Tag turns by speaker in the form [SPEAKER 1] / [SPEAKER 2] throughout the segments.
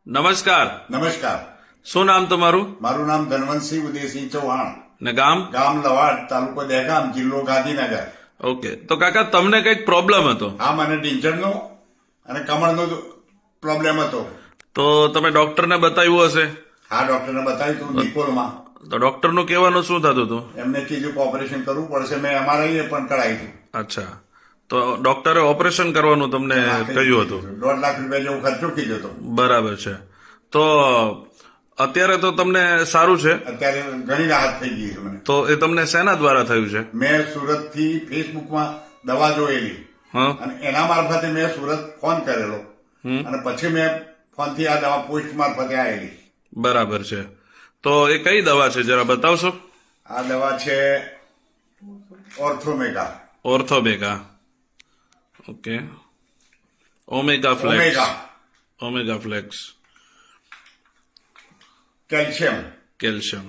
[SPEAKER 1] નમસ્કાર.
[SPEAKER 2] નમસ્કાર.
[SPEAKER 1] શું નામ તમારું
[SPEAKER 2] મારું નામ ધનવંતસિંહ ઉદયસિંહ ચૌહાણ.
[SPEAKER 1] ને ગામ?
[SPEAKER 2] ગામ લવાડ, તાલુકો દહેગામ, જિલ્લો ગાંધીનગર.
[SPEAKER 1] ઓકે. તો કાકા તમને કઈક પ્રોબ્લેમ હતો,
[SPEAKER 2] હા, મને ઢીંચણનો અને કમરનો પ્રોબ્લેમ હતો.
[SPEAKER 1] તો તમે ડોક્ટરને બતાવ્યું હશે.
[SPEAKER 2] હા, ડોક્ટરને બતાવ્યું હતું નિકોલમાં.
[SPEAKER 1] તો ડોક્ટરનું કહેવાનું શું થતું હતું?
[SPEAKER 2] એમને કીધું કે ઓપરેશન કરવું પડશે. મેં MRI પણ કરાવી હતું.
[SPEAKER 1] અચ્છા, તો ડોક્ટરે ઓપરેશન કરવાનું તમને કહ્યું હતું.
[SPEAKER 2] 1.5 લાખ રૂપિયા જેવો ખર્ચો કીધો હતો.
[SPEAKER 1] બરાબર છે. તો અત્યારે તો તમને સારું છે.
[SPEAKER 2] અત્યારે ઘણી રાહત થઈ ગઈ છે મને.
[SPEAKER 1] તો એ તમને શેના દ્વારા થયું છે?
[SPEAKER 2] મેં સુરતથી ફેસબુકમાં દવા જોયેલી
[SPEAKER 1] હા,
[SPEAKER 2] અને એના મારફતે મેં સુરત ફોન કરેલો અને પછી મેં ફોનથી આ દવા પોસ્ટ મારફતે આવેલી.
[SPEAKER 1] બરાબર છે. તો એ કઈ દવા છે જરા બતાવશો?
[SPEAKER 2] આ દવા છે ઓર્થોમેગા.
[SPEAKER 1] ઓર્થોબેગા. Okay. Omega Flex.
[SPEAKER 2] Omega
[SPEAKER 1] Omega Flex.
[SPEAKER 2] Calcium.
[SPEAKER 1] Calcium.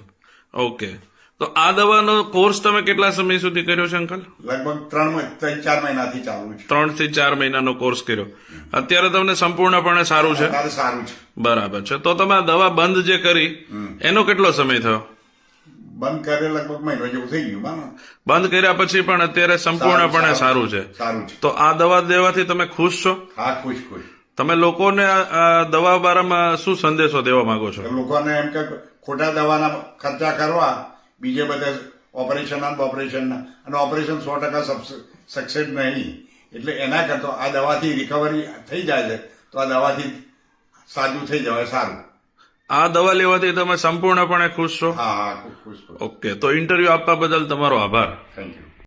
[SPEAKER 1] Okay. તો આ દવાનો કોર્સ તમે કેટલા સમય સુધી કર્યો છે અંકલ?
[SPEAKER 2] લગભગ 3-4 મહિનાથી ચાલુ છે.
[SPEAKER 1] 3 થી 4 મહિનાનો કોર્સ કર્યો. અત્યારે તમને સંપૂર્ણપણે સારું છે.
[SPEAKER 2] અત્યારે સારું છે.
[SPEAKER 1] બરાબર છે. તો તમે આ દવા બંધ જે કરી એનો કેટલો સમય થયો?
[SPEAKER 2] બંધ કરે લગભગ મહિનો જેવું થઈ ગયું. માનો
[SPEAKER 1] બંધ કર્યા પછી પણ અત્યારે સંપૂર્ણપણે સારું છે.
[SPEAKER 2] સારું છે.
[SPEAKER 1] તો આ દવા દેવાથી તમે ખુશ છો?
[SPEAKER 2] હા, ખુશ.
[SPEAKER 1] તમે લોકોને આ દવા બારામાં શું સંદેશો દેવા માંગો છો?
[SPEAKER 2] લોકોને એમ કે ખોટા દવાના ખર્ચા કરવા, બીજે બધે ઓપરેશનના અને ઓપરેશન 100% સક્સેસ નહીં. એટલે એના કરતા આ દવાથી રિકવરી થઈ જાય છે, તો આ દવાથી સાજું થઈ જવાય. સારું.
[SPEAKER 1] આ દવા લેવાથી તમે સંપૂર્ણપણે ખુશ છો?
[SPEAKER 2] હા, ખુશ.
[SPEAKER 1] ઓકે. તો ઇન્ટરવ્યુ આપવા બદલ તમારો આભાર.
[SPEAKER 2] Thank you.